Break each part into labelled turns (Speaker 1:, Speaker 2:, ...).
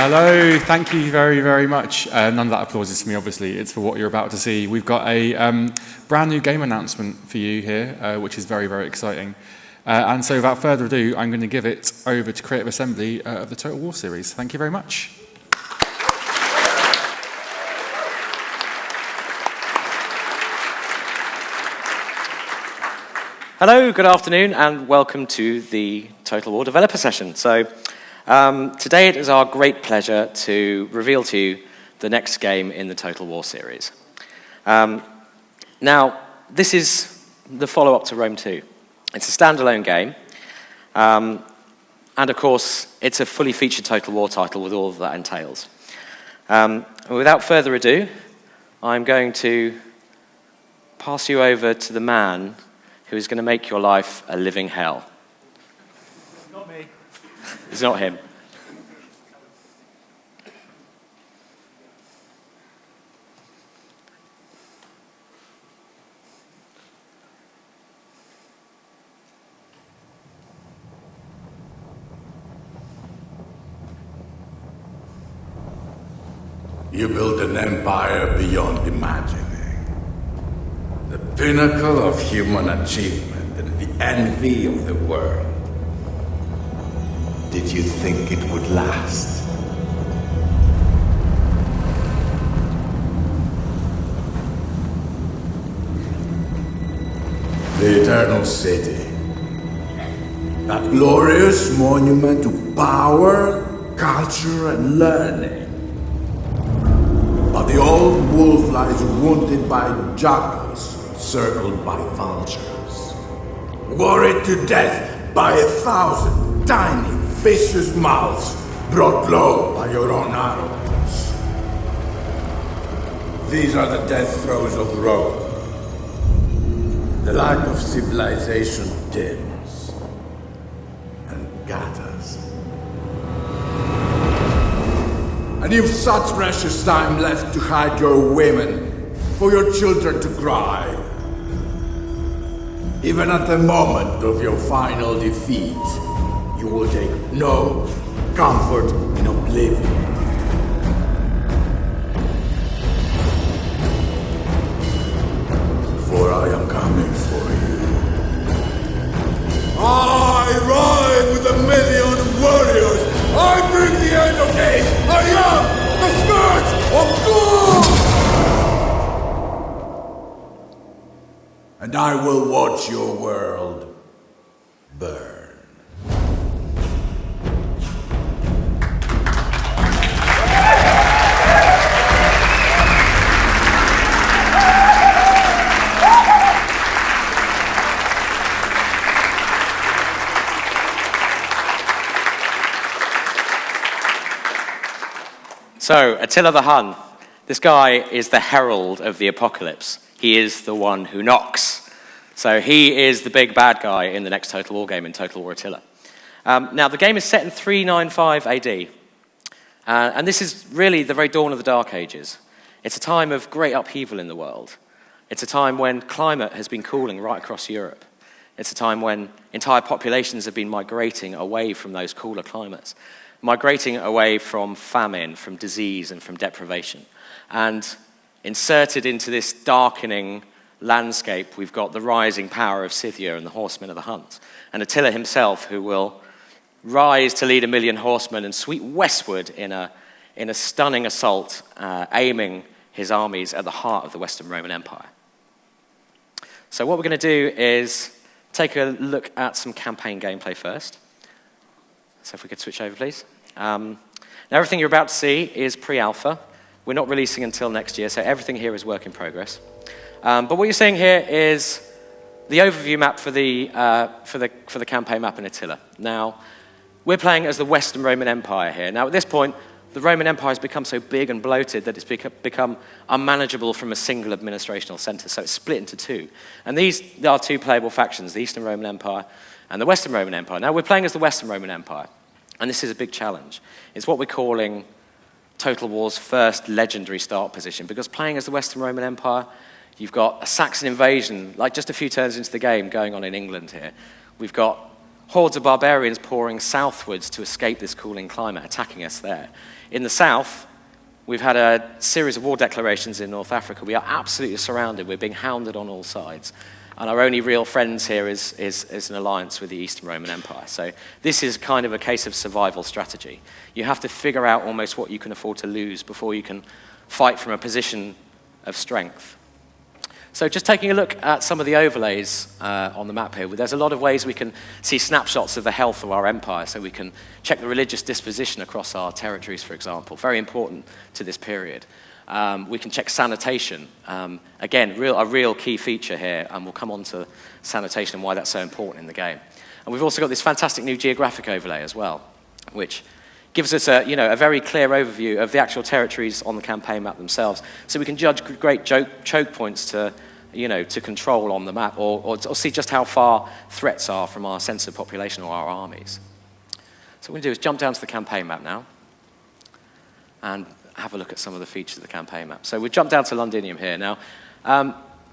Speaker 1: Hello, thank you very, very much. None of that applause is for me, obviously. It's for what you're about to see. We've got a brand new game announcement for you here, which is very, very exciting. And so without further ado, I'm going to give it over to Creative Assembly of the Total War series. Thank you very much.
Speaker 2: Hello, good afternoon, and welcome to the Total War Developer Session. So today it is our great pleasure to reveal to you the next game in the Total War series. Now, this is the follow-up to Rome 2. It's a standalone game, and of course, it's a fully featured Total War title with all that entails. Without further ado, I'm going to pass you over to the man who is going to make your life a living hell.
Speaker 3: Not me.
Speaker 2: It's not him.
Speaker 4: You built an empire beyond imagining. The pinnacle of human achievement and the envy of the world. Did you think it would last? The Eternal City. That glorious monument to power, culture, and learning. But the old wolf lies wounded by jackals, circled by vultures, worried to death by 1,000 tiny, vicious mouths brought low by your own arrogance. These are the death throes of Rome. The light of civilization dims and gathers. And you've such precious time left to hide your women, for your children to cry. Even at the moment of your final defeat, you will take no comfort in oblivion. For I am coming for you. I ride with 1,000,000 warriors! I bring the end of days! I am the Scourge of God! And I will watch your world burn.
Speaker 2: So, Attila the Hun. This guy is the herald of the apocalypse. He is the one who knocks. So he is the big bad guy in the next Total War game, in Total War Attila. Now, the game is set in 395 AD. And this is really the very dawn of the Dark Ages. It's a time of great upheaval in the world. It's a time when climate has been cooling right across Europe. It's a time when entire populations have been migrating away from those cooler climates, migrating away from famine, from disease, and from deprivation. And inserted into this darkening landscape, we've got the rising power of Scythia and the horsemen of the Huns. And Attila himself, who will rise to lead 1,000,000 horsemen and sweep westward in a stunning assault, aiming his armies at the heart of the Western Roman Empire. So what we're going to do is take a look at some campaign gameplay first. So if we could switch over, please. Now, everything you're about to see is pre-alpha. We're not releasing until next year, so everything here is work in progress. But what you're seeing here is the overview map for the campaign map in Attila. Now, we're playing as the Western Roman Empire here. Now, at this point, the Roman Empire has become so big and bloated that it's become unmanageable from a single administrational center, so it's split into two. And these are two playable factions, the Eastern Roman Empire and the Western Roman Empire. Now, we're playing as the Western Roman Empire, and this is a big challenge. It's what we're calling Total War's first legendary start position, because playing as the Western Roman Empire, you've got a Saxon invasion, like just a few turns into the game, going on in England here. We've got hordes of barbarians pouring southwards to escape this cooling climate, attacking us there. In the south, we've had a series of war declarations in North Africa. We are absolutely surrounded. We're being hounded on all sides. And our only real friends here is an alliance with the Eastern Roman Empire. So this is kind of a case of survival strategy. You have to figure out almost what you can afford to lose before you can fight from a position of strength. So just taking a look at some of the overlays on the map here, there's a lot of ways we can see snapshots of the health of our empire. So we can check the religious disposition across our territories, for example, very important to this period. We can check sanitation. Again, a real key feature here, and we'll come on to sanitation and why that's so important in the game. And we've also got this fantastic new geographic overlay as well, which gives us a very clear overview of the actual territories on the campaign map themselves. So we can judge great choke points to control on the map, or see just how far threats are from our censored population or our armies. So what we're going to do is jump down to the campaign map now and have a look at some of the features of the campaign map. So we've jumped down to Londinium here. Now,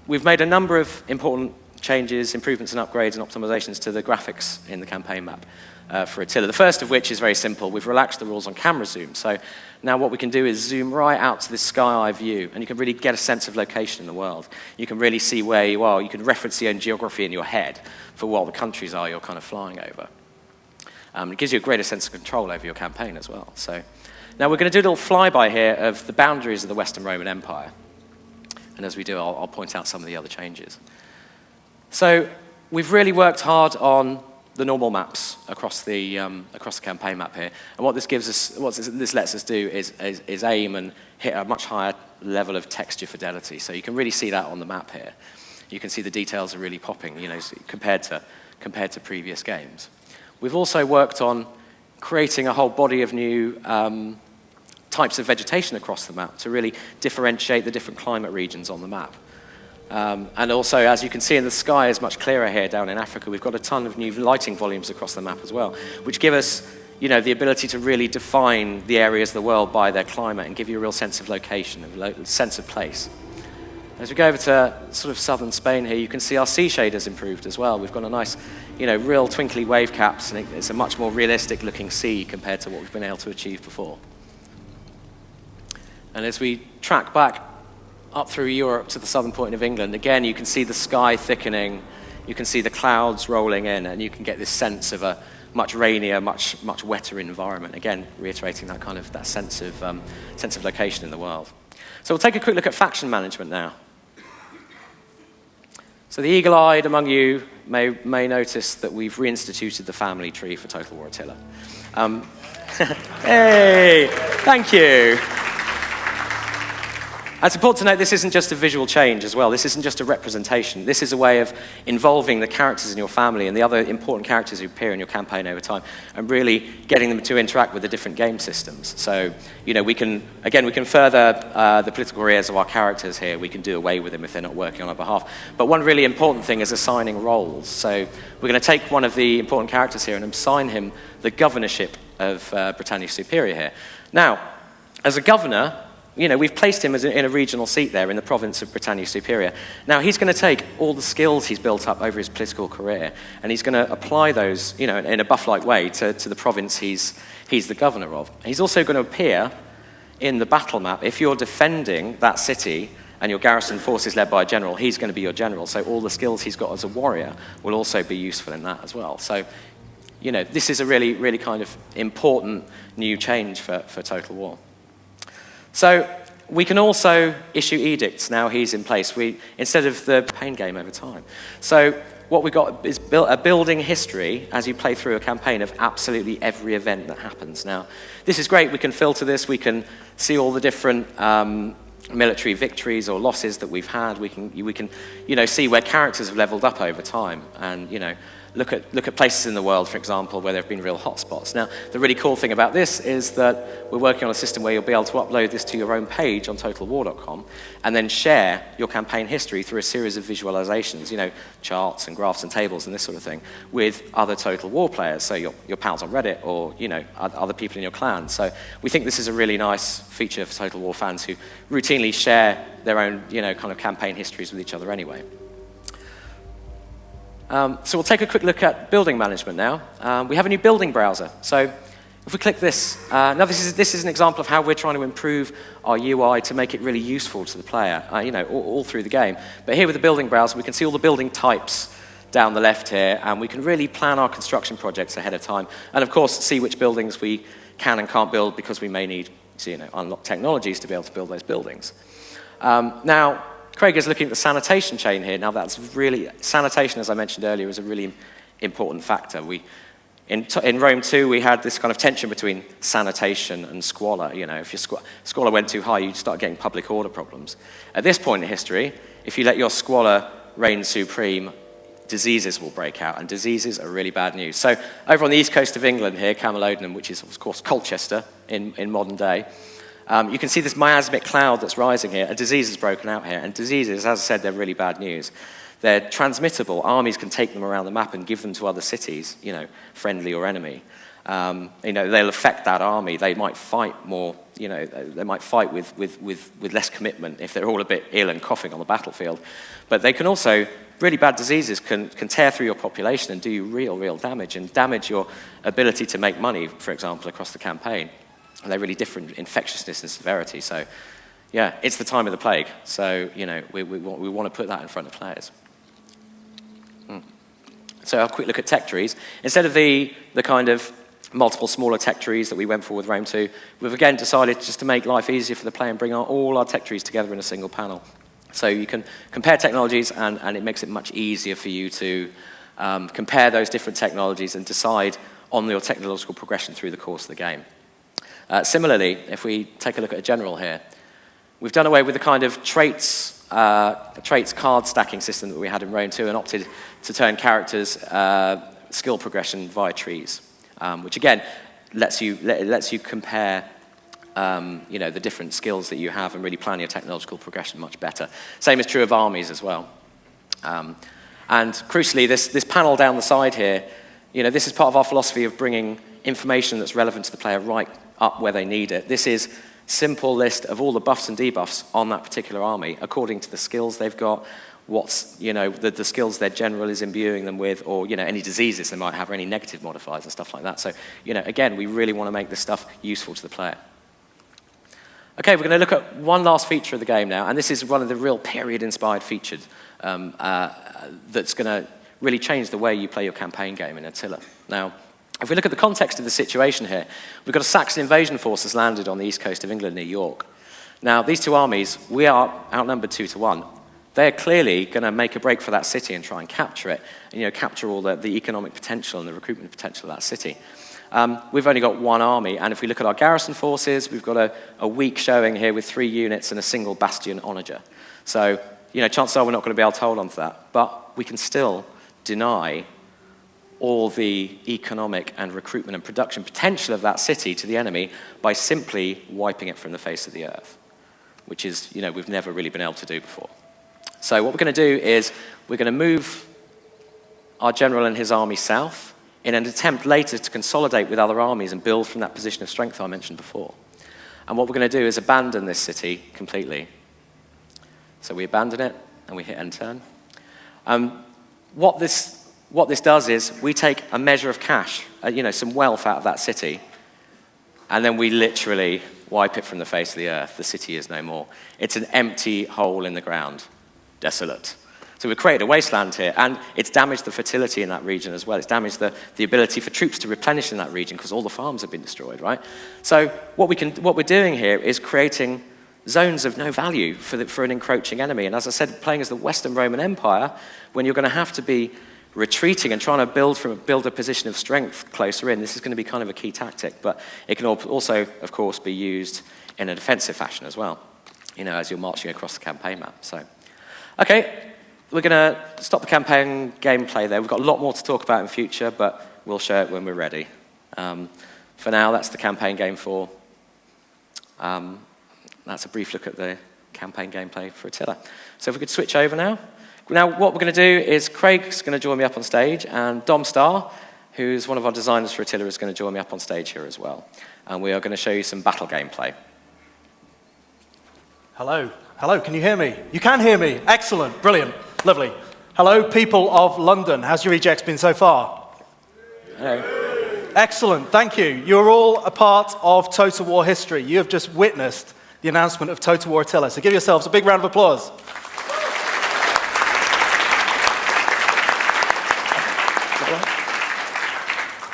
Speaker 2: we've made a number of important changes, improvements and upgrades and optimizations to the graphics in the campaign map for Attila. The first of which is very simple. We've relaxed the rules on camera zoom. So now what we can do is zoom right out to this sky eye view, and you can really get a sense of location in the world. You can really see where you are. You can reference your own geography in your head for what the countries are you're kind of flying over. It gives you a greater sense of control over your campaign as well. So now we're going to do a little flyby here of the boundaries of the Western Roman Empire. And as we do, I'll point out some of the other changes. So we've really worked hard on the normal maps across the campaign map here. And what this lets us do is aim and hit a much higher level of texture fidelity. So you can really see that on the map here. You can see the details are really popping, compared to previous games. We've also worked on creating a whole body of new types of vegetation across the map to really differentiate the different climate regions on the map. And also, as you can see in the sky is much clearer here down in Africa, we've got a ton of new lighting volumes across the map as well, which give us the ability to really define the areas of the world by their climate and give you a real sense of location, a sense of place. As we go over to sort of southern Spain here, you can see our sea shaders improved as well. We've got a nice, real twinkly wave caps, and it's a much more realistic looking sea compared to what we've been able to achieve before. And as we track back up through Europe to the southern point of England, again, you can see the sky thickening, you can see the clouds rolling in, and you can get this sense of a much rainier, much wetter environment. Again, reiterating that sense of location in the world. So we'll take a quick look at faction management now. So the eagle-eyed among you may notice that we've reinstituted the family tree for Total War Attila. Hey, thank you. It's important to note this isn't just a visual change as well. This isn't just a representation. This is a way of involving the characters in your family and the other important characters who appear in your campaign over time and really getting them to interact with the different game systems. So, we can further the political careers of our characters here. We can do away with them if they're not working on our behalf. But one really important thing is assigning roles. So we're going to take one of the important characters here and assign him the governorship of Britannia Superior here. Now, as a governor, we've placed him in a regional seat there in the province of Britannia Superior. Now, he's going to take all the skills he's built up over his political career, and he's going to apply those, in a buff-like way to the province he's the governor of. He's also going to appear in the battle map. If you're defending that city and your garrison force is led by a general, he's going to be your general. So all the skills he's got as a warrior will also be useful in that as well. So, this is a really, really kind of important new change for Total War. So we can also issue edicts now he's in place, instead of the campaign game over time. So what we've got is a building history as you play through a campaign of absolutely every event that happens. Now, this is great. We can filter this. We can see all the different military victories or losses that we've had. We can see where characters have leveled up over time and, look at places in the world, for example, where there have been real hotspots. Now, the really cool thing about this is that we're working on a system where you'll be able to upload this to your own page on totalwar.com and then share your campaign history through a series of visualizations, charts and graphs and tables and this sort of thing, with other Total War players, so your pals on Reddit or, other people in your clan. So we think this is a really nice feature for Total War fans who routinely share their own, kind of campaign histories with each other anyway. So we'll take a quick look at building management now. We have a new building browser. So if we click this, now this is an example of how we're trying to improve our UI to make it really useful to the player, all through the game. But here with the building browser, we can see all the building types down the left here, and we can really plan our construction projects ahead of time. And of course, see which buildings we can and can't build because we may need to unlock technologies to be able to build those buildings. Now, Craig is looking at the sanitation chain here. Now, sanitation, as I mentioned earlier, is a really important factor. In Rome 2, we had this kind of tension between sanitation and squalor. If your squalor went too high, you'd start getting public order problems. At this point in history, if you let your squalor reign supreme, diseases will break out, and diseases are really bad news. So over on the east coast of England here, Camalodunum, which is, of course, Colchester in modern day, you can see this miasmic cloud that's rising here. A disease has broken out here, and diseases, as I said, they're really bad news. They're transmittable. Armies can take them around the map and give them to other cities, friendly or enemy. They'll affect that army. They might fight more, they might fight with less commitment if they're all a bit ill and coughing on the battlefield. But they can also, really bad diseases can tear through your population and do you real damage, and damage your ability to make money, for example, across the campaign. And they're really different in infectiousness and severity. So, yeah, it's the time of the plague. So, we want to put that in front of players. So a quick look at tech trees. Instead of the kind of multiple smaller tech trees that we went for with Rome 2, we've again decided just to make life easier for the player and bring all our tech trees together in a single panel. So you can compare technologies, and it makes it much easier for you to compare those different technologies and decide on your technological progression through the course of the game. Similarly, if we take a look at a general here, we've done away with the kind of traits card stacking system that we had in Rome 2 and opted to turn characters' skill progression via trees, which again lets you compare the different skills that you have and really plan your technological progression much better. Same is true of armies as well. And crucially, this panel down the side here, this is part of our philosophy of bringing information that's relevant to the player right up where they need it. This is simple list of all the buffs and debuffs on that particular army according to the skills they've got, what's the skills their general is imbuing them with, or any diseases they might have, or any negative modifiers and stuff like that. So again, we really want to make this stuff useful to the player. Okay, we're going to look at one last feature of the game now, and this is one of the real period-inspired features that's going to really change the way you play your campaign game in Attila. Now, if we look at the context of the situation here, we've got a Saxon invasion force that's landed on the east coast of England near York. Now, these two armies, we are outnumbered 2-1. They're clearly going to make a break for that city and try and capture it, and capture all the economic potential and the recruitment potential of that city. We've only got one army, and if we look at our garrison forces, we've got a weak showing here with 3 units and a single bastion onager. So, chances are we're not going to be able to hold on to that, but we can still deny all the economic and recruitment and production potential of that city to the enemy by simply wiping it from the face of the earth, which is, we've never really been able to do before. So what we're going to do is we're going to move our general and his army south in an attempt later to consolidate with other armies and build from that position of strength I mentioned before. And what we're going to do is abandon this city completely. So we abandon it and we hit end turn. What this does is we take a measure of cash, some wealth out of that city, and then we literally wipe it from the face of the earth. The city is no more. It's an empty hole in the ground, desolate. So we've created a wasteland here, and it's damaged the fertility in that region as well. It's damaged the ability for troops to replenish in that region because all the farms have been destroyed, right? So what we're doing here is creating zones of no value for an encroaching enemy. And as I said, playing as the Western Roman Empire, when you're going to have to be retreating and trying to build a position of strength closer in, this is going to be kind of a key tactic, but it can also, of course, be used in a defensive fashion as well, as you're marching across the campaign map. So, okay, we're going to stop the campaign gameplay there. We've got a lot more to talk about in future, but we'll share it when we're ready. For now, that's the campaign game 4. That's a brief look at the campaign gameplay for Attila. So if we could switch over now. Now, what we're going to do is Craig's going to join me up on stage, and Dom Starr, who's one of our designers for Attila, is going to join me up on stage here as well. And we are going to show you some battle gameplay.
Speaker 3: Hello, can you hear me? You can hear me, excellent, brilliant, lovely. Hello, people of London. How's your EGX been so far?
Speaker 2: Hello.
Speaker 3: Excellent, thank you. You're all a part of Total War history. You have just witnessed the announcement of Total War Attila. So give yourselves a big round of applause.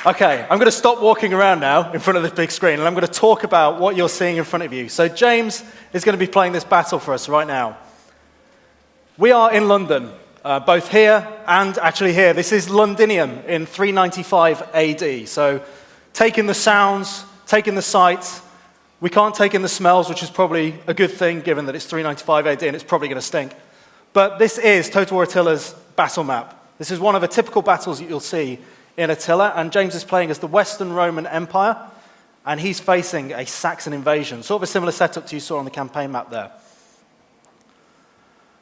Speaker 3: Okay, I'm going to stop walking around now in front of this big screen, and I'm going to talk about what you're seeing in front of you. So James is going to be playing this battle for us right now. We are in London, both here and actually here. This is Londinium in 395 AD. So take in the sounds, take in the sights. We can't take in the smells, which is probably a good thing, given that it's 395 AD and it's probably going to stink. But this is Total War Attila's battle map. This is one of the typical battles that you'll see in Attila, and James is playing as the Western Roman Empire, and he's facing a Saxon invasion. Sort of a similar setup to you saw on the campaign map there.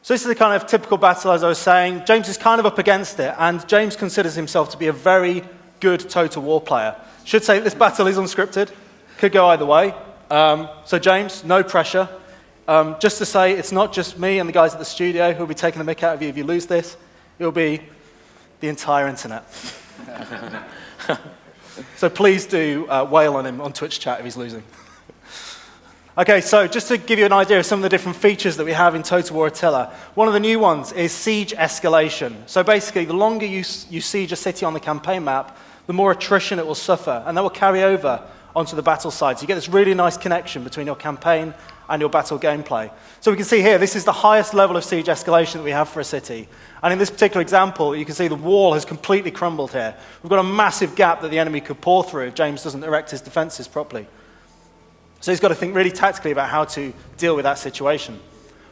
Speaker 3: So this is the kind of typical battle, as I was saying. James is kind of up against it, and James considers himself to be a very good Total War player. Should say this battle is unscripted. Could go either way. So James, no pressure. Just to say, it's not just me and the guys at the studio who will be taking the mick out of you if you lose this. It will be the entire internet. So please do wail on him on Twitch chat if he's losing. Okay, so just to give you an idea of some of the different features that we have in Total War Attila, one of the new ones is siege escalation. So basically, the longer you siege a city on the campaign map, the more attrition it will suffer, and that will carry over onto the battle side. So you get this really nice connection between your campaign and your battle gameplay. So we can see here, this is the highest level of siege escalation that we have for a city. And in this particular example, you can see the wall has completely crumbled here. We've got a massive gap that the enemy could pour through if James doesn't erect his defenses properly. So he's got to think really tactically about how to deal with that situation.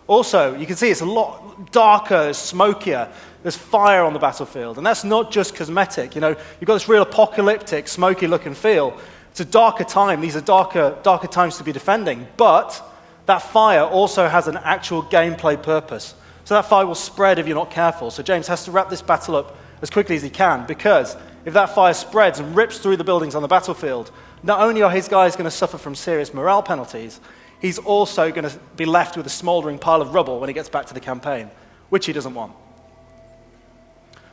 Speaker 3: Also, you can see it's a lot darker, smokier. There's fire on the battlefield. And that's not just cosmetic. You know, you've got this real apocalyptic, smoky look and feel. It's a darker time. These are darker times to be defending. But that fire also has an actual gameplay purpose. So that fire will spread if you're not careful. So James has to wrap this battle up as quickly as he can, because if that fire spreads and rips through the buildings on the battlefield, not only are his guys going to suffer from serious morale penalties, he's also going to be left with a smouldering pile of rubble when he gets back to the campaign, which he doesn't want.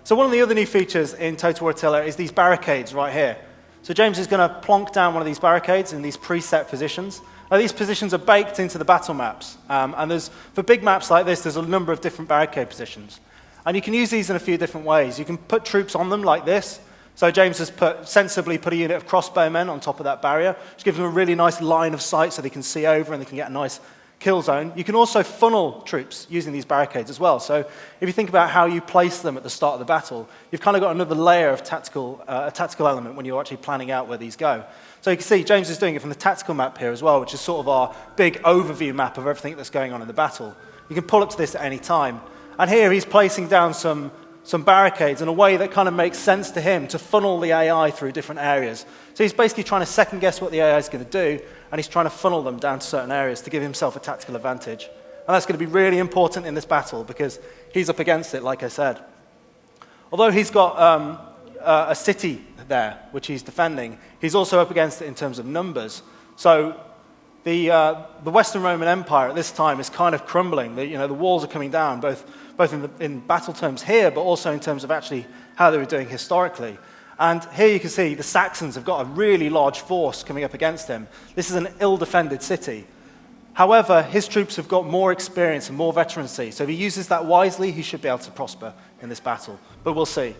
Speaker 3: So one of the other new features in Total War Attila is these barricades right here. So James is going to plonk down one of these barricades in these preset positions. Now, these positions are baked into the battle maps, and for big maps like this, there's a number of different barricade positions. And you can use these in a few different ways. You can put troops on them like this. So James has sensibly put a unit of crossbowmen on top of that barrier, which gives them a really nice line of sight so they can see over and they can get a nice kill zone. You can also funnel troops using these barricades as well. So if you think about how you place them at the start of the battle, you've kind of got another layer of a tactical element when you're actually planning out where these go. So you can see James is doing it from the tactical map here as well, which is sort of our big overview map of everything that's going on in the battle. You can pull up to this at any time. And here he's placing down some barricades in a way that kind of makes sense to him to funnel the AI through different areas. So he's basically trying to second guess what the AI is going to do, and he's trying to funnel them down to certain areas to give himself a tactical advantage. And that's going to be really important in this battle because he's up against it, like I said. Although he's got a city there, which he's defending, he's also up against it in terms of numbers. So the Western Roman Empire at this time is kind of crumbling. The walls are coming down, both in battle terms here, but also in terms of actually how they were doing historically. And here you can see the Saxons have got a really large force coming up against him. This is an ill-defended city. However, his troops have got more experience and more veterancy, so if he uses that wisely, he should be able to prosper in this battle. But we'll see.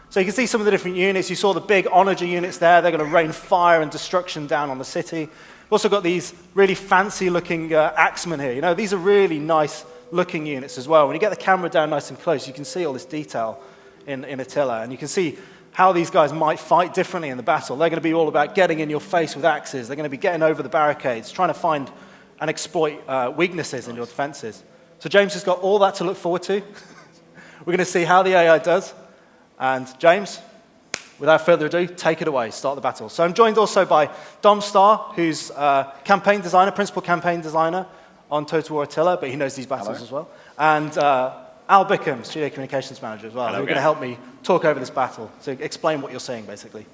Speaker 3: So you can see some of the different units. You saw the big onager units there. They're going to rain fire and destruction down on the city. We've also got these really fancy-looking axemen here. These are really nice-looking units as well. When you get the camera down nice and close, you can see all this detail in Attila, and you can see how these guys might fight differently in the battle. They're going to be all about getting in your face with axes. They're going to be getting over the barricades, trying to find and exploit weaknesses in your defenses. So James has got all that to look forward to. We're going to see how the AI does. And James, without further ado, take it away, start the battle. So I'm joined also by Dom Starr, who's campaign designer, principal campaign designer on Total War Attila, but he knows these battles as well. And Al Bickham, studio communications manager as well, who are going to help me talk over this battle, so explain what you're seeing, basically.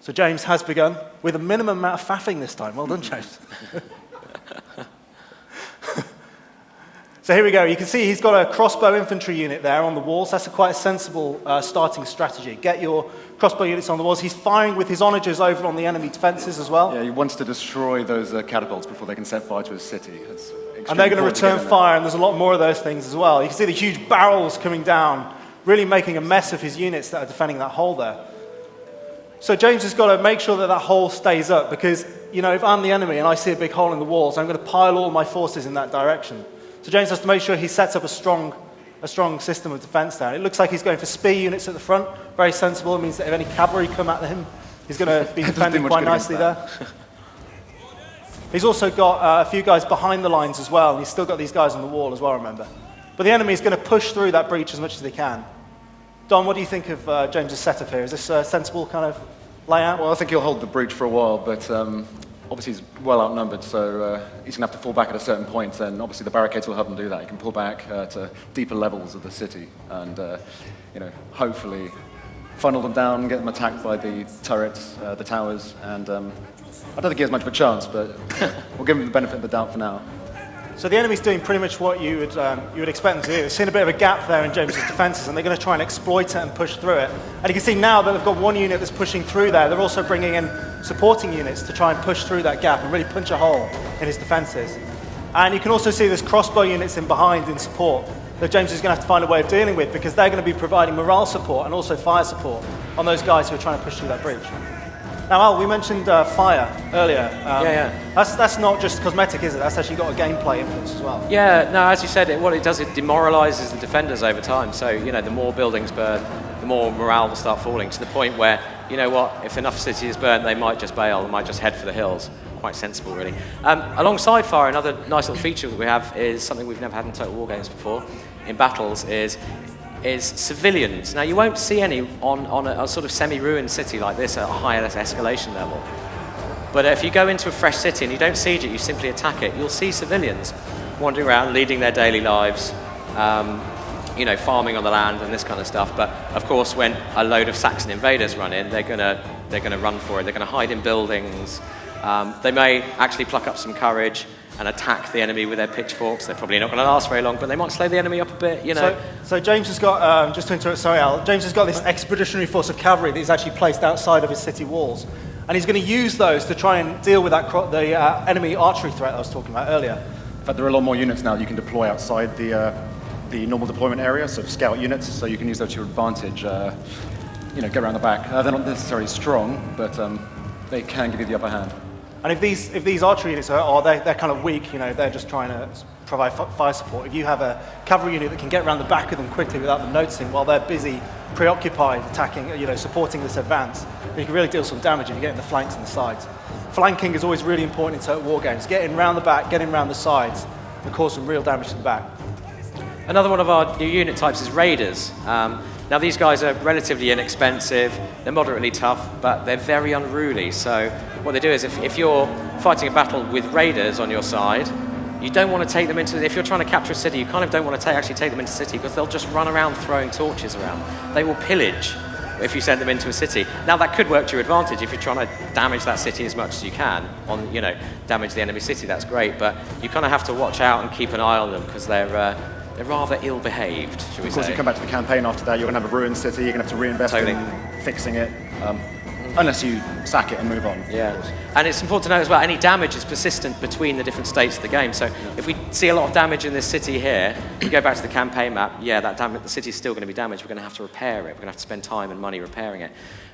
Speaker 3: So James has begun with a minimum amount of faffing this time. Well done, James. So So here we go. You can see he's got a crossbow infantry unit there on the walls. That's quite a sensible starting strategy. Get your crossbow units on the walls. He's firing with his onagers over on the enemy defences as well.
Speaker 5: Yeah, he wants to destroy those catapults before they can set fire to his city.
Speaker 3: And they're going to return fire, and there's a lot more of those things as well. You can see the huge barrels coming down, really making a mess of his units that are defending that hole there. So James has got to make sure that that hole stays up, because, you know, if I'm the enemy and I see a big hole in the walls, I'm going to pile all my forces in that direction. So James has to make sure he sets up a strong system of defense there. It looks like he's going for spear units at the front. Very sensible. It means that if any cavalry come at him, he's going to be defended quite nicely there. He's also got a few guys behind the lines as well, and he's still got these guys on the wall as well, remember. But the enemy is going to push through that breach as much as they can. Don, what do you think of James's setup here? Is this a sensible kind of layout?
Speaker 5: Well, I think he'll hold the breach for a while, but obviously he's well outnumbered, so he's going to have to fall back at a certain point, and obviously the barricades will help him do that. He can pull back to deeper levels of the city and, you know, hopefully funnel them down, get them attacked by the turrets, the towers, and I don't think he has much of a chance, but we'll give him the benefit of the doubt for now.
Speaker 3: So the enemy's doing pretty much what you would expect them to do. They've seen a bit of a gap there in James's defences, and they're going to try and exploit it and push through it. And you can see now that they've got one unit that's pushing through there. They're also bringing in supporting units to try and push through that gap and really punch a hole in his defences. And you can also see there's crossbow units in behind in support that James is going to have to find a way of dealing with, because they're going to be providing morale support and also fire support on those guys who are trying to push through that bridge. Now, Al, we mentioned fire earlier. That's not just cosmetic, is it? That's actually got a gameplay influence as well.
Speaker 2: Yeah, no, as you said, what it does, it demoralises the defenders over time. So, you know, the more buildings burn, the more morale will start falling, to the point where, you know what, if enough city is burnt, they might just bail, they might just head for the hills. Quite sensible, really. Alongside fire, another nice little feature that we have is something we've never had in Total War games before, in battles, is civilians. Now, you won't see any on a sort of semi-ruined city like this at a higher escalation level. But if you go into a fresh city and you don't siege it, you simply attack it, you'll see civilians wandering around, leading their daily lives, you know, farming on the land and this kind of stuff. But of course, when a load of Saxon invaders run in, they're gonna run for it. They're gonna hide in buildings. They may actually pluck up some courage and attack the enemy with their pitchforks. They're probably not going to last very long, but they might slow the enemy up a bit, you know.
Speaker 3: So James has got, just to interrupt, sorry Al, James has got this expeditionary force of cavalry that he's actually placed outside of his city walls. And he's going to use those to try and deal with the enemy archery threat I was talking about earlier.
Speaker 5: In fact, there are a lot more units now that you can deploy outside the normal deployment area, so scout units, so you can use those to your advantage, you know, get around the back. They're not necessarily strong, but they can give you the upper hand.
Speaker 3: And if these archery units they're kind of weak, you know, they're just trying to provide fire support. If you have a cavalry unit that can get around the back of them quickly without them noticing while they're busy, preoccupied, attacking, you know, supporting this advance, then you can really deal some damage if you get in the flanks and the sides. Flanking is always really important in Total War games. Getting around the back, getting around the sides, and cause some real damage to the back.
Speaker 2: Another one of our new unit types is raiders. Now, these guys are relatively inexpensive, they're moderately tough, but they're very unruly. So what they do is, if you're fighting a battle with raiders on your side, you don't want to take them into, if you're trying to capture a city, you kind of don't want to actually take them into a city, because they'll just run around throwing torches around. They will pillage if you send them into a city. Now, that could work to your advantage if you're trying to damage that city as much as you can, you know, damage the enemy city, that's great, but you kind of have to watch out and keep an eye on them, because they're rather ill-behaved, should we say.
Speaker 5: Of course, you come back to the campaign after that, you're going to have a ruined city, you're going to have to reinvest in fixing it, unless you sack it and move on. Yeah,
Speaker 2: and it's important to know as well, any damage is persistent between the different states of the game. So if we see a lot of damage in this city here, we go back to the campaign map, the city's still going to be damaged, we're going to have to repair it, we're going to have to spend time and money repairing it.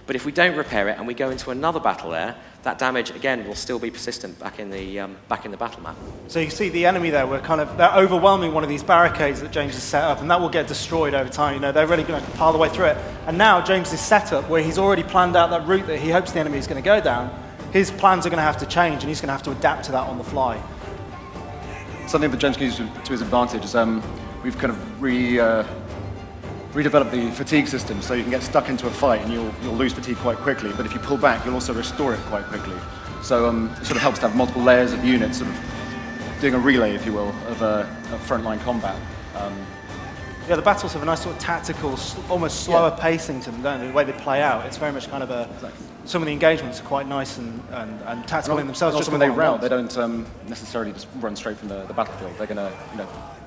Speaker 2: But if we don't repair it and we go into another battle there, that damage, again, will still be persistent back in the battle map.
Speaker 3: So you can see the enemy there, they're overwhelming one of these barricades that James has set up, and that will get destroyed over time. You know, they're really going to pile the way through it. And now James is set up where he's already planned out that route that he hopes the enemy is going to go down. His plans are going to have to change, and he's going to have to adapt to that on the fly.
Speaker 5: Something that James can use to his advantage is we've kind of redevelop the fatigue system, so you can get stuck into a fight and you'll lose fatigue quite quickly, but if you pull back, you'll also restore it quite quickly. So it sort of helps to have multiple layers of units, sort of doing a relay, if you will, of frontline combat.
Speaker 3: Yeah, the battles have a nice sort of tactical, almost slower pacing to them, don't they? The way they play out. It's very much kind of a some of the engagements are quite nice and tactical in themselves.
Speaker 5: And
Speaker 3: Just
Speaker 5: also when they
Speaker 3: the
Speaker 5: rout, they don't necessarily just run straight from the battlefield. They're going to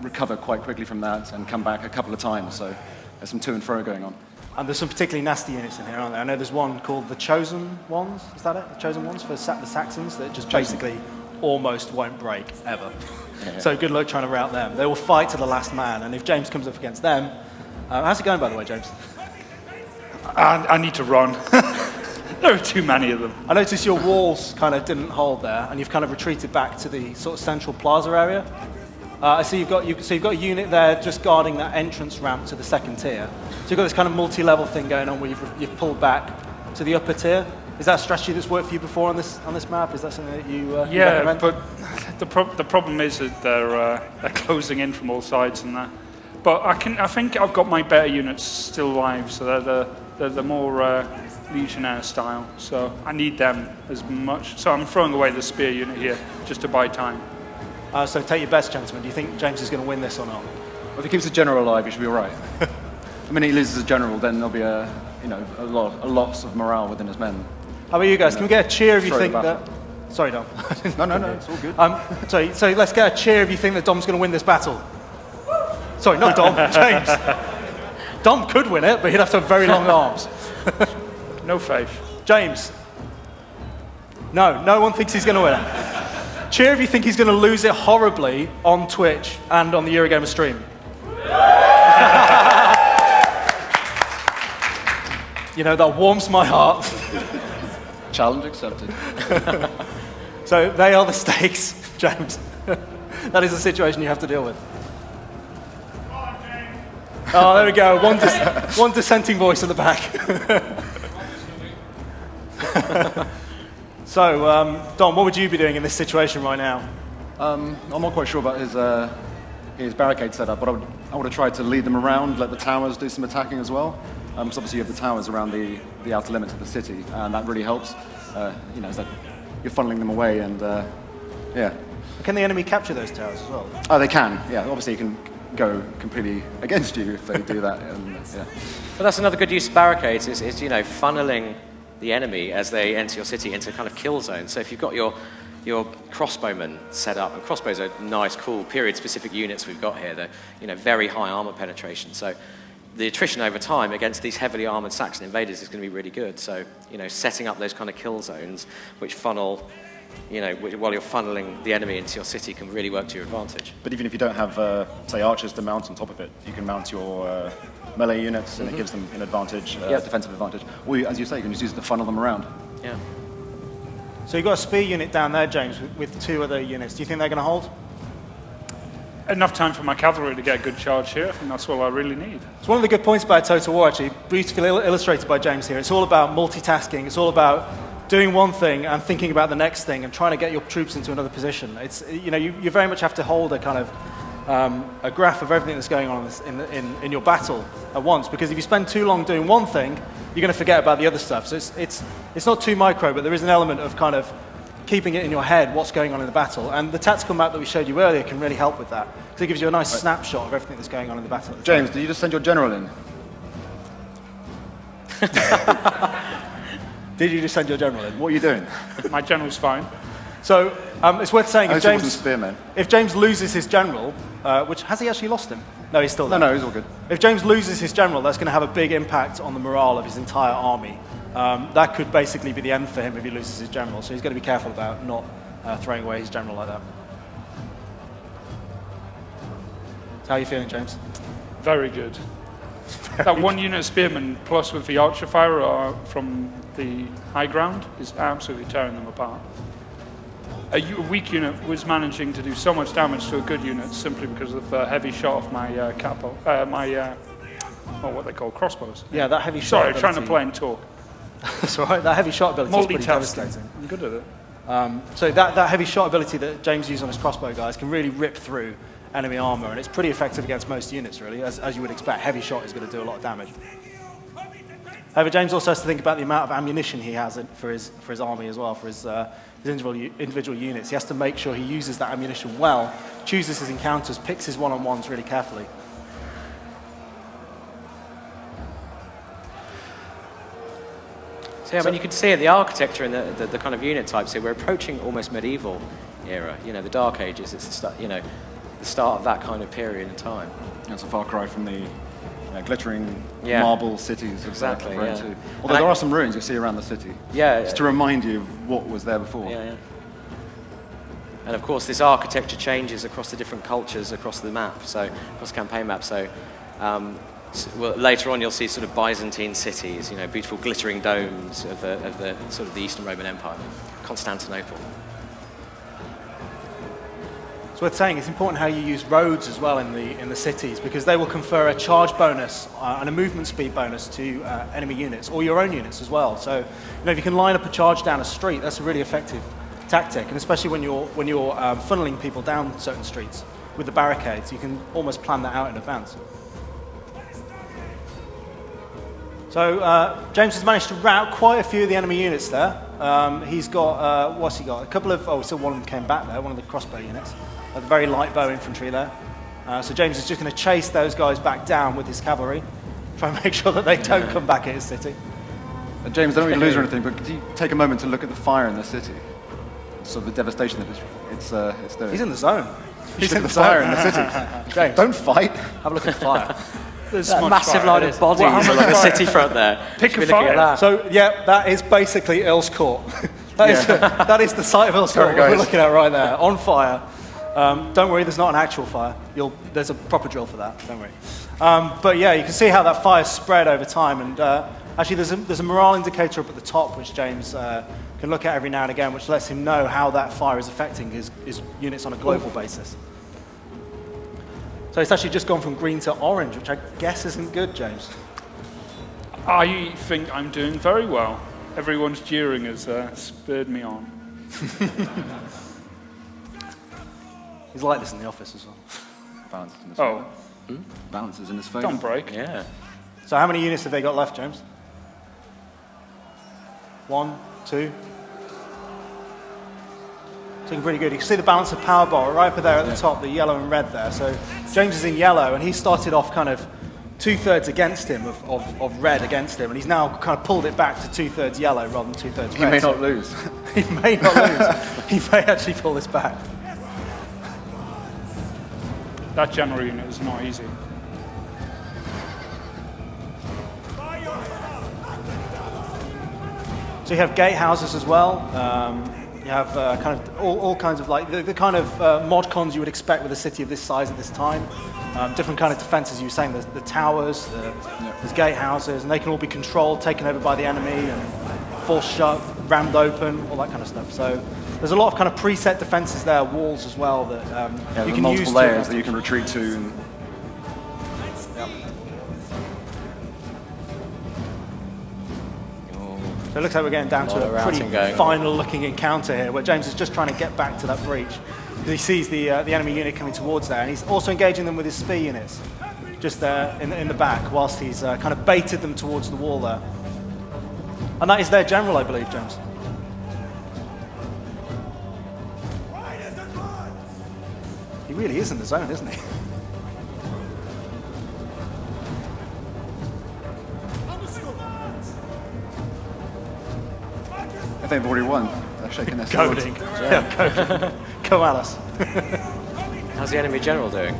Speaker 5: recover quite quickly from that and come back a couple of times. So there's some to and fro going on.
Speaker 3: And there's some particularly nasty units in here, aren't there? I know there's one called the Chosen Ones. Is that it? The Chosen Ones for the Saxons that just basically almost won't break ever.
Speaker 5: Yeah.
Speaker 3: So good luck trying to rout them. They will fight to the last man. And if James comes up against them, how's it going, by the way, James?
Speaker 6: I need to run. There are too many of them.
Speaker 3: I noticed your walls kind of didn't hold there, and you've kind of retreated back to the sort of central plaza area. I see you've got a unit there just guarding that entrance ramp to the second tier. So you've got this kind of multi-level thing going on where you've pulled back to the upper tier. Is that a strategy that's worked for you before on this map? Is that something that you recommend?
Speaker 6: But the problem is that they're closing in from all sides and that. But I think I've got my better units still alive, so they're the more Legionnaire style. So I need them as much. So I'm throwing away the spear unit here just to buy time.
Speaker 3: So take your best, gentlemen. Do you think James is going to win this or not?
Speaker 5: Well, if he keeps the general alive, he should be all right. The minute he loses a general, then there'll be a loss of morale within his men.
Speaker 3: How about you guys? Can we get a cheer if you think
Speaker 5: the
Speaker 3: that... Sorry, Dom.
Speaker 5: No, it's all good.
Speaker 3: So let's get a cheer if you think that Dom's going to win this battle. Sorry, not Dom, James. Dom could win it, but he'd have to have very long arms.
Speaker 6: No faith.
Speaker 3: James. No one thinks he's going to win it. Cheer if you think he's going to lose it horribly on Twitch and on the Eurogamer stream. That warms my heart.
Speaker 5: Challenge accepted.
Speaker 3: So they are the stakes, James. That is the situation you have to deal with. Oh, there we go. One dissenting voice in the back. So, Dom, what would you be doing in this situation right now?
Speaker 5: I'm not quite sure about his barricade setup, but I would have tried to lead them around, let the towers do some attacking as well. Because obviously you have the towers around the outer limits of the city, and that really helps. It's like you're funneling them away, and yeah.
Speaker 3: Can the enemy capture those towers as well?
Speaker 5: Oh, they can. Yeah, obviously you can go completely against you if they do that. And, yeah.
Speaker 2: But that's another good use of barricades, is funneling the enemy as they enter your city into kind of kill zones. So if you've got your crossbowmen set up, and crossbows are nice, cool, period-specific units we've got here. They're very high armor penetration. So the attrition over time against these heavily armored Saxon invaders is going to be really good. So setting up those kind of kill zones which funnel, while you're funneling the enemy into your city can really work to your advantage.
Speaker 5: But even if you don't have, say, archers to mount on top of it, you can mount your melee units, and it gives them an advantage, defensive advantage. Or, as you say, you can just use it to funnel them around.
Speaker 2: Yeah.
Speaker 3: So you've got a spear unit down there, James, with two other units. Do you think they're going to hold?
Speaker 6: Enough time for my cavalry to get a good charge here. I think that's all I really need.
Speaker 3: It's one of the good points about Total War, actually, beautifully illustrated by James here. It's all about multitasking. It's all about doing one thing and thinking about the next thing and trying to get your troops into another position. It's you very much have to hold a kind of a graph of everything that's going on in your battle at once, because if you spend too long doing one thing, you're going to forget about the other stuff. So it's not too micro, but there is an element of kind of keeping it in your head what's going on in the battle. And the tactical map that we showed you earlier can really help with that, because it gives you a nice snapshot of everything that's going on in the battle.
Speaker 5: James, did you just send your general in?
Speaker 3: Did you just send your general in?
Speaker 5: What are you doing?
Speaker 6: My general's fine.
Speaker 3: So it's worth saying
Speaker 5: if
Speaker 3: James loses his general, which has he actually lost him? No, he's still there.
Speaker 5: No, he's all good.
Speaker 3: If James loses his general, that's going to have a big impact on the morale of his entire army. That could basically be the end for him if he loses his general. So he's got to be careful about not throwing away his general like that. So how are you feeling, James?
Speaker 6: Very good. That one unit of spearmen plus with the archer fire from the high ground is absolutely tearing them apart. A weak unit was managing to do so much damage to a good unit simply because of the heavy shot of my what they call crossbows.
Speaker 3: Yeah, that heavy shot.
Speaker 6: Sorry,
Speaker 3: ability.
Speaker 6: trying to play and talk.
Speaker 3: That's all right. That heavy shot ability is pretty devastating.
Speaker 6: I'm good at it.
Speaker 3: So that heavy shot ability that James used on his crossbow guys can really rip through enemy armor, and it's pretty effective against most units, really, as you would expect. Heavy shot is going to do a lot of damage. However, James also has to think about the amount of ammunition he has for his army as well, for his individual units. He has to make sure he uses that ammunition well, chooses his encounters, picks his one-on-ones really carefully.
Speaker 2: So yeah, I mean, you can see it, the architecture and the kind of unit types here. We're approaching almost medieval era. You know, the Dark Ages. It's the start, the start of that kind of period in time.
Speaker 5: That's a far cry from the glittering
Speaker 2: Yeah.
Speaker 5: marble cities of
Speaker 2: Exactly,
Speaker 5: Rome
Speaker 2: yeah.
Speaker 5: too. Although there are some ruins you see around the city.
Speaker 2: Yeah.
Speaker 5: Just to remind you of what was there before.
Speaker 2: Yeah. And of course, this architecture changes across the different cultures across the map, so across the campaign map. So, well, later on, you'll see sort of Byzantine cities, beautiful glittering domes of the sort of the Eastern Roman Empire, Constantinople.
Speaker 3: It's worth saying it's important how you use roads as well in the cities, because they will confer a charge bonus and a movement speed bonus to enemy units or your own units as well. So, if you can line up a charge down a street, that's a really effective tactic, and especially when you're funneling people down certain streets with the barricades, you can almost plan that out in advance. So James has managed to rout quite a few of the enemy units there. He's got, what's he got? A couple of, so one of them came back there, one of the crossbow units. The very light bow infantry there. So James is just going to chase those guys back down with his cavalry, try and make sure that they don't come back at his city.
Speaker 5: James, don't want you to lose or anything, but could you take a moment to look at the fire in the city? Sort of the devastation that it's doing.
Speaker 3: He's in the zone.
Speaker 5: He's in the fire in the city.
Speaker 3: James,
Speaker 5: Don't fight.
Speaker 3: have a look at the fire.
Speaker 6: There's
Speaker 2: That
Speaker 6: much
Speaker 2: massive
Speaker 6: fire.
Speaker 2: line of bodies
Speaker 6: Well, how much
Speaker 2: along the
Speaker 6: fire?
Speaker 2: city front there.
Speaker 6: Pick
Speaker 2: Should
Speaker 6: a
Speaker 2: be looking at
Speaker 6: fire.
Speaker 2: that.
Speaker 3: So, yeah, that is basically Earl's Court. that is the site of Earl's Court
Speaker 5: Sorry,
Speaker 3: we're
Speaker 5: guys.
Speaker 3: looking at right there, on fire. Don't worry, there's not an actual fire. There's a proper drill for that, don't worry. But yeah, you can see how that fire spread over time. And actually, there's a morale indicator up at the top, which James can look at every now and again, which lets him know how that fire is affecting his units on a global basis. So it's actually just gone from green to orange, which I guess isn't good, James.
Speaker 6: I think I'm doing very well. Everyone's jeering has spurred me on.
Speaker 3: He's like this in the office as well.
Speaker 5: Balance is in his
Speaker 6: Oh,
Speaker 5: favor. Balance is in his favor.
Speaker 6: don't break.
Speaker 2: Yeah.
Speaker 3: So how many units have they got left, James? 1, 2. Looking pretty good. You can see the balance of power bar right up there at the top, the yellow and red there. So James is in yellow, and he started off kind of 2/3 against him, of red against him, and he's now kind of pulled it back to 2/3 yellow rather than 2/3 red.
Speaker 5: He may not lose.
Speaker 3: He may not lose. He may actually pull this back.
Speaker 6: That general unit is not easy.
Speaker 3: So you have gatehouses as well. You have kind of all kinds of like the kind of mod cons you would expect with a city of this size at this time. Different kind of defenses. You were saying there's the towers, there's gatehouses, and they can all be controlled, taken over by the enemy, and forced shut, rammed open, all that kind of stuff. So there's a lot of kind of preset defenses there, walls as well that you can use.
Speaker 5: Multiple layers that you can retreat to. And
Speaker 3: So it looks like we're getting down
Speaker 2: Lot
Speaker 3: to
Speaker 2: of
Speaker 3: a pretty
Speaker 2: routing going on.
Speaker 3: final-looking encounter here, where James is just trying to get back to that breach. Because he sees the enemy unit coming towards there, and he's also engaging them with his spear units, just there in the back, whilst he's kind of baited them towards the wall there. And that is their general, I believe, James. He really is in the zone, isn't he?
Speaker 5: they've already won. They're shaking their swords.
Speaker 3: Coding. Yeah, coding. Go Alice.
Speaker 2: How's the enemy general doing?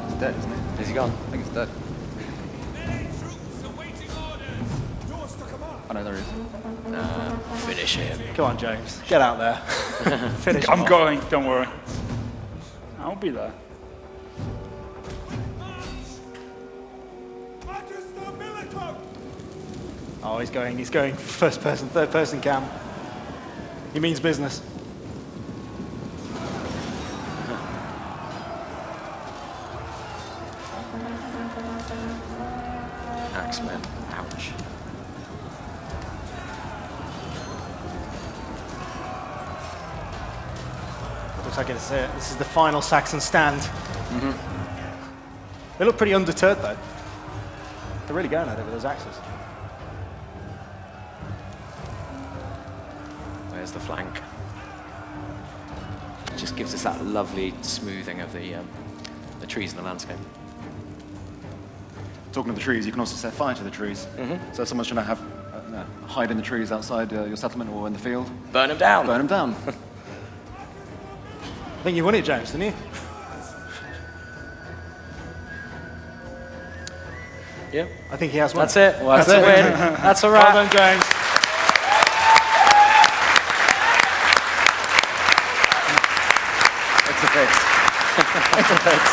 Speaker 5: He's dead, isn't he?
Speaker 2: Is he gone?
Speaker 5: I think he's dead. Oh no, there he is.
Speaker 2: Finish him.
Speaker 3: Come on, James. Get out there. Finish him
Speaker 6: I'm
Speaker 3: off.
Speaker 6: going, don't worry. I'll be there.
Speaker 3: Oh, he's going first person, third person cam. He means business.
Speaker 2: Axemen. Ouch.
Speaker 3: Looks like it's it. This is the final Saxon stand. They look pretty undeterred, though. They're really going at it with those axes.
Speaker 2: There's the flank. It just gives us that lovely smoothing of the trees and the landscape.
Speaker 5: Talking of the trees, you can also set fire to the trees. So if someone's trying to have hide in the trees outside your settlement or in the field.
Speaker 2: Burn them down.
Speaker 5: Burn them down.
Speaker 3: I think you won it, James, didn't you?
Speaker 2: Yep.
Speaker 3: I think he has won.
Speaker 2: That's it. Well, that's
Speaker 3: That's
Speaker 2: a
Speaker 3: it.
Speaker 2: win. That's a wrap.
Speaker 3: Well done, James.
Speaker 5: It's a fix. It's a fix.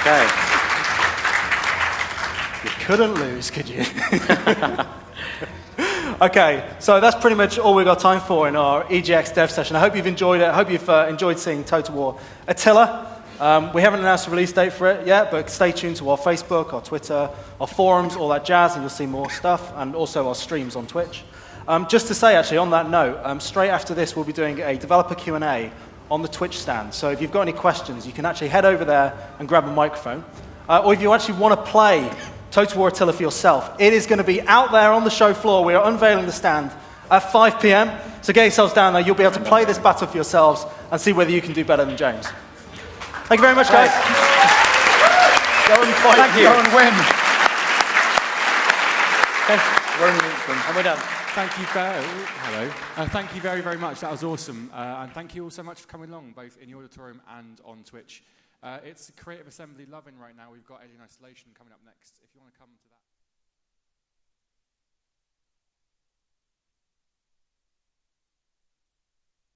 Speaker 2: Okay.
Speaker 3: You couldn't lose, could you? Okay, so that's pretty much all we've got time for in our EGX dev session. I hope you've enjoyed it. I hope you've enjoyed seeing Total War Attila. We haven't announced a release date for it yet, but stay tuned to our Facebook, our Twitter, our forums, all that jazz, and you'll see more stuff, and also our streams on Twitch. Just to say, actually, on that note, straight after this, we'll be doing a developer Q&A on the Twitch stand. So if you've got any questions, you can actually head over there and grab a microphone. Or if you actually want to play Total War Attila for yourself, it is going to be out there on the show floor. We are unveiling the stand at 5 p.m. So get yourselves down there. You'll be able to play this battle for yourselves and see whether you can do better than James. Thank you very much, guys.
Speaker 5: Go and fight.
Speaker 2: Thank you.
Speaker 5: Go and win.
Speaker 2: Okay.
Speaker 5: We're in Winston.
Speaker 2: And we're done.
Speaker 1: Thank you, hello. Thank you very, very much. That was awesome. And thank you all so much for coming along, both in the auditorium and on Twitch. It's Creative Assembly Lovin' right now. We've got Alien Isolation coming up next. If you want to come to that.